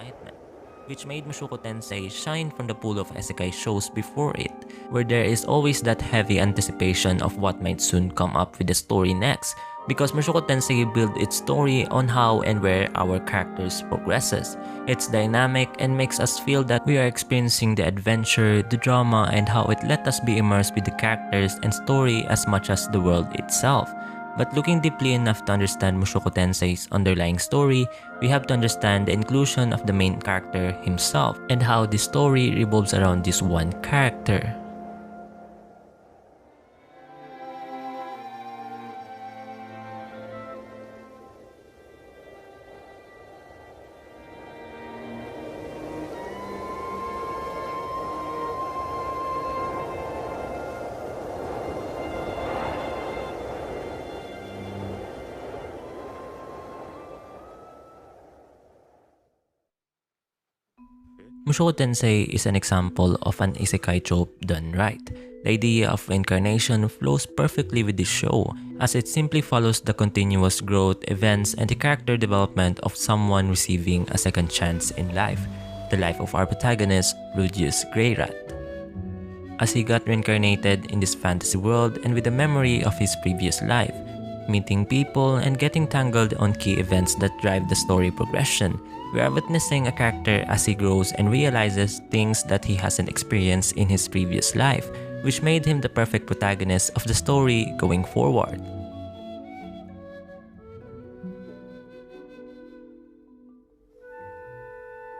excitement, which made Mushoku Tensei shine from the pool of isekai shows before it, where there is always that heavy anticipation of what might soon come up with the story next, because Mushoku Tensei built its story on how and where our characters progresses. It's dynamic and makes us feel that we are experiencing the adventure, the drama, and how it let us be immersed with the characters and story as much as the world itself. But looking deeply enough to understand Mushoku Tensei's underlying story, we have to understand the inclusion of the main character himself and how the story revolves around this one character. Mushoku Tensei is an example of an isekai trope done right. The idea of reincarnation flows perfectly with this show, as it simply follows the continuous growth, events, and the character development of someone receiving a second chance in life, the life of our protagonist, Rudius Greyrat. As he got reincarnated in this fantasy world and with the memory of his previous life, meeting people and getting tangled on key events that drive the story progression, we are witnessing a character as he grows and realizes things that he hasn't experienced in his previous life, which made him the perfect protagonist of the story going forward.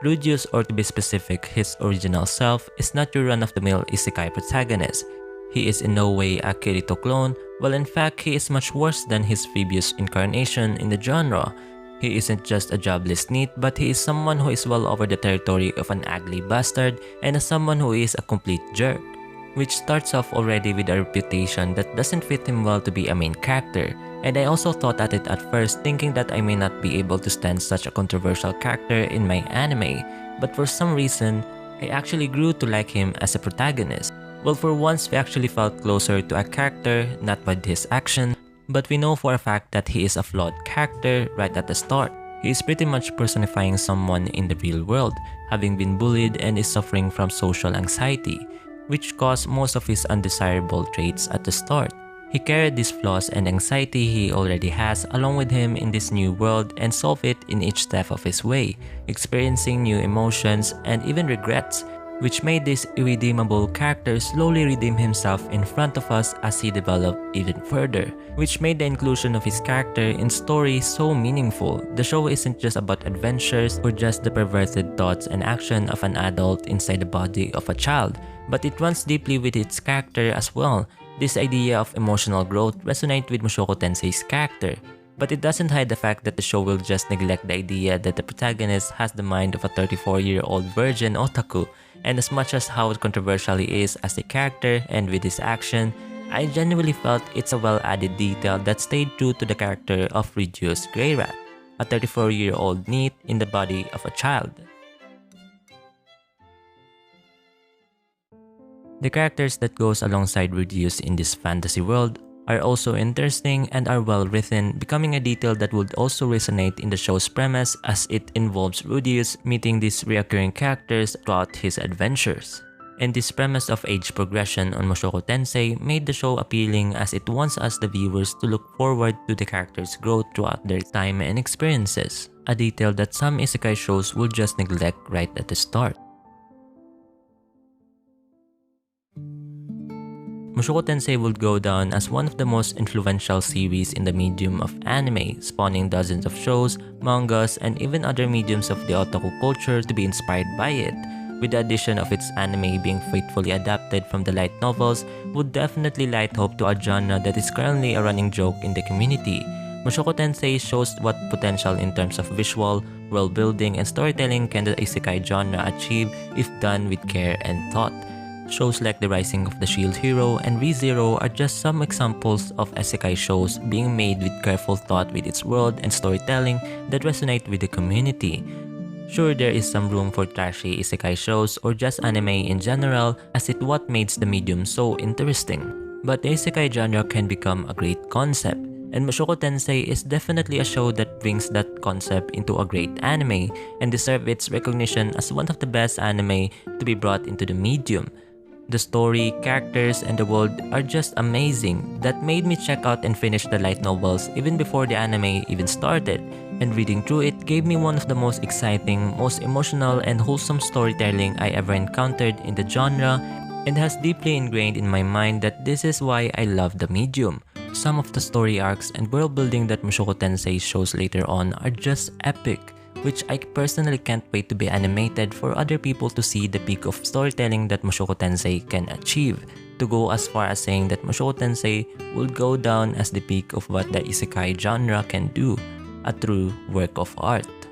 Rudius, or to be specific, his original self, is not your run-of-the-mill isekai protagonist. He is in no way a Kirito clone, while in fact he is much worse than his previous incarnation in the genre. He isn't just a jobless NEET, but he is someone who is well over the territory of an ugly bastard and as someone who is a complete jerk, which starts off already with a reputation that doesn't fit him well to be a main character. And I also thought at it at first, thinking that I may not be able to stand such a controversial character in my anime, but for some reason, I actually grew to like him as a protagonist. Well, for once we actually felt closer to a character, not by his action, but we know for a fact that he is a flawed character right at the start. He is pretty much personifying someone in the real world, having been bullied and is suffering from social anxiety, which caused most of his undesirable traits at the start. He carried these flaws and anxiety he already has along with him in this new world and solved it in each step of his way, experiencing new emotions and even regrets, which made this irredeemable character slowly redeem himself in front of us as he developed even further, which made the inclusion of his character in story so meaningful. The show isn't just about adventures or just the perverted thoughts and action of an adult inside the body of a child, but it runs deeply with its character as well. This idea of emotional growth resonates with Mushoku Tensei's character, but it doesn't hide the fact that the show will just neglect the idea that the protagonist has the mind of a 34-year-old virgin otaku. And as much as how controversial he is as a character and with his action, I genuinely felt it's a well-added detail that stayed true to the character of Rudius Greyrat, a 34-year-old NEET in the body of a child. The characters that goes alongside Rudius in this fantasy world are also interesting and are well written, becoming a detail that would also resonate in the show's premise as it involves Rudius meeting these recurring characters throughout his adventures. And this premise of age progression on Mushoku Tensei made the show appealing as it wants us the viewers to look forward to the characters' growth throughout their time and experiences, a detail that some isekai shows will just neglect right at the start. Mushoku Tensei would go down as one of the most influential series in the medium of anime, spawning dozens of shows, mangas, and even other mediums of the otaku culture to be inspired by it. With the addition of its anime being faithfully adapted from the light novels, would definitely light hope to a genre that is currently a running joke in the community. Mushoku Tensei shows what potential in terms of visual, world building, and storytelling can the isekai genre achieve if done with care and thought. Shows like The Rising of the Shield Hero and ReZero are just some examples of isekai shows being made with careful thought with its world and storytelling that resonate with the community. Sure, there is some room for trashy isekai shows or just anime in general, as it what makes the medium so interesting. But the isekai genre can become a great concept, and Mushoku Tensei is definitely a show that brings that concept into a great anime and deserves its recognition as one of the best anime to be brought into the medium. The story, characters, and the world are just amazing. That made me check out and finish the light novels even before the anime even started, and reading through it gave me one of the most exciting, most emotional, and wholesome storytelling I ever encountered in the genre, and has deeply ingrained in my mind that this is why I love the medium. Some of the story arcs and world building that Mushoku Tensei shows later on are just epic, which I personally can't wait to be animated for other people to see the peak of storytelling that Mushoku Tensei can achieve, to go as far as saying that Mushoku Tensei will go down as the peak of what the Isekai genre can do, a true work of art.